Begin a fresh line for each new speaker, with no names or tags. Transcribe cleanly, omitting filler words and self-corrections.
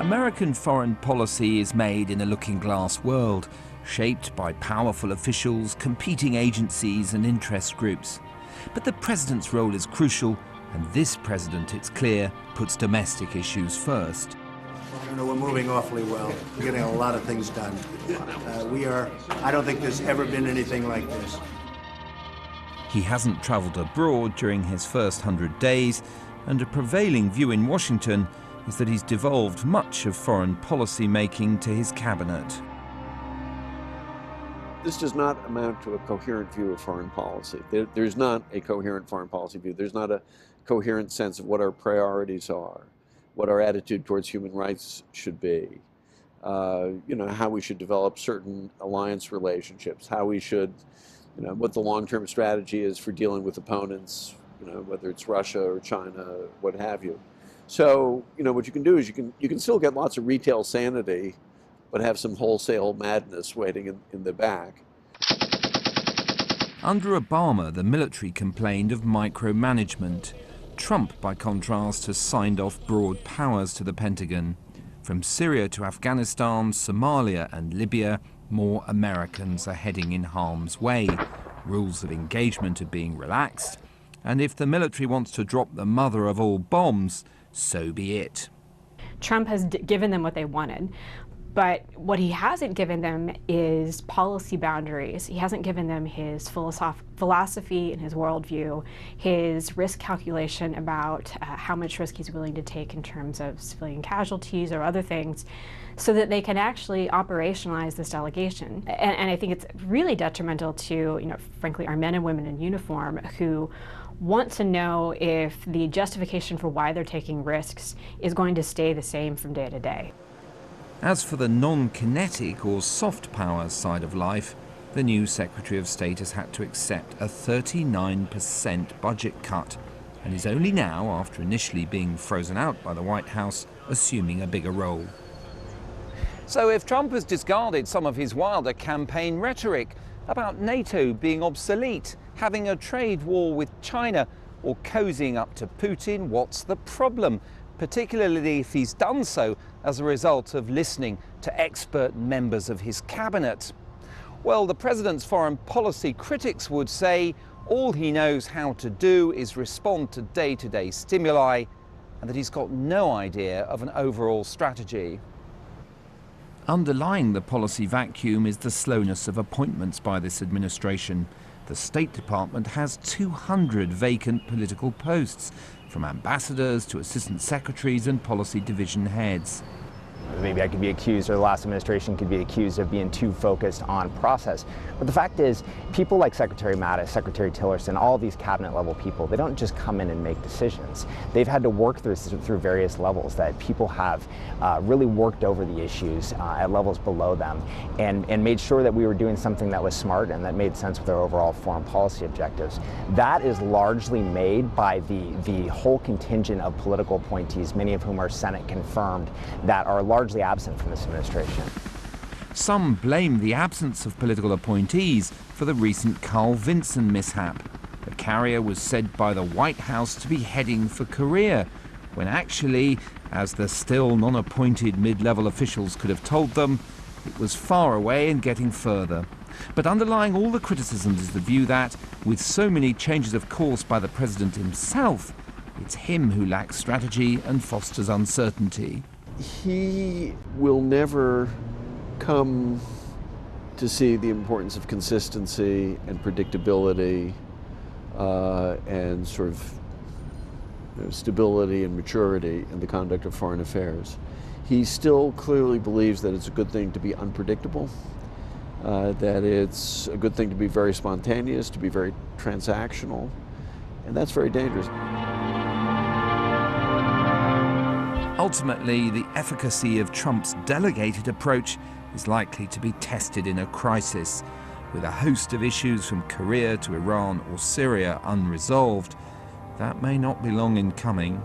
American foreign policy is made in a looking-glass world, shaped by powerful officials, competing agencies and interest groups. But the president's role is crucial, and this president, it's clear, puts domestic issues first.
You know, we're moving awfully well. We're getting a lot of things done. I don't think there's ever been anything like this.
He hasn't travelled abroad during his first 100 days, and a prevailing view in Washington is that he's devolved much of foreign policy making to his cabinet.
This does not amount to a coherent view of foreign policy. There's not a coherent foreign policy view. There's not a coherent sense of what our priorities are, what our attitude towards human rights should be, you know, how we should develop certain alliance relationships, how we should, you know, what the long-term strategy is for dealing with opponents, you know, whether it's Russia or China, what have you. So, you know, what you can do is you can still get lots of retail sanity, but have some wholesale madness waiting in the back.
Under Obama, the military complained of micromanagement. Trump, by contrast, has signed off broad powers to the Pentagon. From Syria to Afghanistan, Somalia and Libya, more Americans are heading in harm's way. Rules of engagement are being relaxed. And if the military wants to drop the mother of all bombs, so be it.
Trump has given them what they wanted, but what he hasn't given them is policy boundaries. He hasn't given them his philosophy and his worldview, his risk calculation about how much risk he's willing to take in terms of civilian casualties or other things, so that they can actually operationalize this delegation. And I think it's really detrimental to, you know, frankly, our men and women in uniform who want to know if the justification for why they're taking risks is going to stay the same from day to day.
As for the non-kinetic or soft power side of life, the new Secretary of State has had to accept a 39% budget cut, and is only now, after initially being frozen out by the White House, assuming a bigger role. So if Trump has discarded some of his wilder campaign rhetoric about NATO being obsolete, having a trade war with China, or cozying up to Putin, what's the problem? Particularly if he's done so as a result of listening to expert members of his cabinet. Well, the president's foreign policy critics would say all he knows how to do is respond to day-to-day stimuli, and that he's got no idea of an overall strategy. Underlying the policy vacuum is the slowness of appointments by this administration. The State Department has 200 vacant political posts, from ambassadors to assistant secretaries and policy division heads.
Maybe I could be accused, or the last administration could be accused of being too focused on process. But the fact is, people like Secretary Mattis, Secretary Tillerson, all these cabinet level people, they don't just come in and make decisions. They've had to work through various levels, that people have really worked over the issues at levels below them and made sure that we were doing something that was smart and that made sense with our overall foreign policy objectives. That is largely made by the whole contingent of political appointees, many of whom are Senate confirmed, that are largely absent from this administration.
Some blame the absence of political appointees for the recent Carl Vinson mishap. The carrier was said by the White House to be heading for Korea, when actually, as the still non-appointed mid-level officials could have told them, it was far away and getting further. But underlying all the criticisms is the view that, with so many changes of course by the president himself, it's him who lacks strategy and fosters uncertainty.
He will never come to see the importance of consistency and predictability and sort of, you know, stability and maturity in the conduct of foreign affairs. He still clearly believes that it's a good thing to be unpredictable, that it's a good thing to be very spontaneous, to be very transactional, and that's very dangerous.
Ultimately, the efficacy of Trump's delegated approach is likely to be tested in a crisis, with a host of issues from Korea to Iran or Syria unresolved. That may not be long in coming.